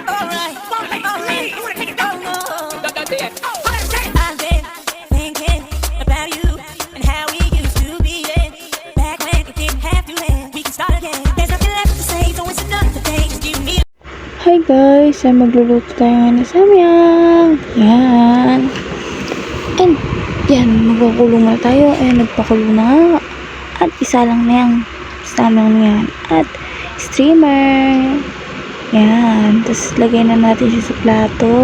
alright, alright. I've been thinking about you and how we used to be then. Back when it didn't have to end, we can start again. There's nothing left to say, so it's another day. Just you and me. Hi guys, ay magluluto tayo ngayon ng samyang. Yan. And yan, magpakulo na tayo. Ayan, nagpakulo na nga. At isa lang na yung samyang na yan. At streamer. Yan. Tapos lagay na natin siya sa plato.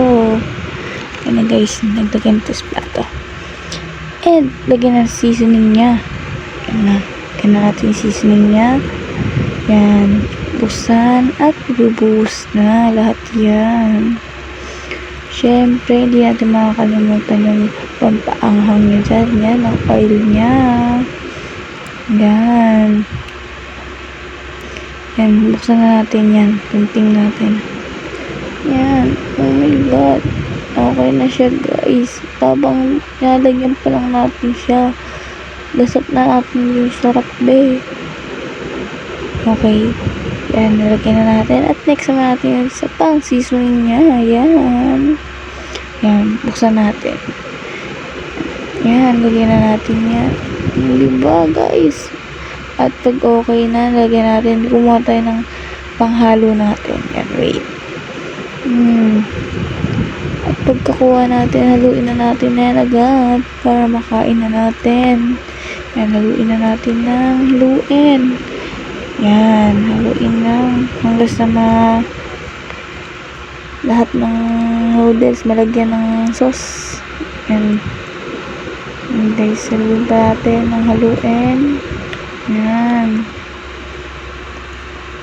Yan na guys, naglagay na ito sa plato. And lagyan na seasoning niya. Yan na. Lagyan na natin yung seasoning niya. Yan. Busan at ibubuhos na lahat yan. Syempre, hindi natin makakalimutan yung pampaanghang niya dyan. Yan, ang oil niya. Yan. Yan, buksan na natin yan. Tunting natin. Yan. Oh my God. Okay na siya, guys. Tabang nalagyan pa lang natin siya. Lasap na natin yung sarap, be. Okay. Yan, nalagyan na natin. At next naman natin yung isa pang seasoning niya. Yan. Yan, buksan natin. Yan, lagyan na natin yan. Diba, guys? At pag okay na, lagyan natin. Kumuha tayo ng panghalo natin. Yan, wait. At pagkakuha natin, haluin na natin na yan agad para makain na natin. Yan, haluin na natin ng haluin. Yan, haluin lang hanggang sa lahat ng noodles malagyan ng sauce. Yan. And guys, haluin pa natin ng haluin. Yan.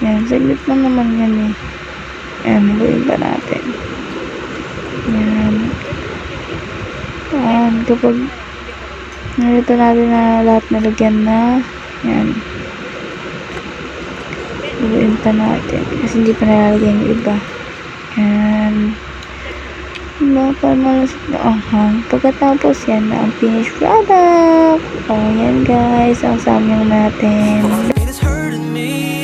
Yan, saglit lang naman yan eh. Yan, haluin pa natin. Yan. Yan, kapag nalito natin na lahat nalagyan na, yan. Haluin pa natin kasi hindi pa nalalagyan yung iba. Yan. Diba? Para malasap na anghang. Pagkatapos yan na ang finished product. O yan guys, ang samyang natin. It's hurting me.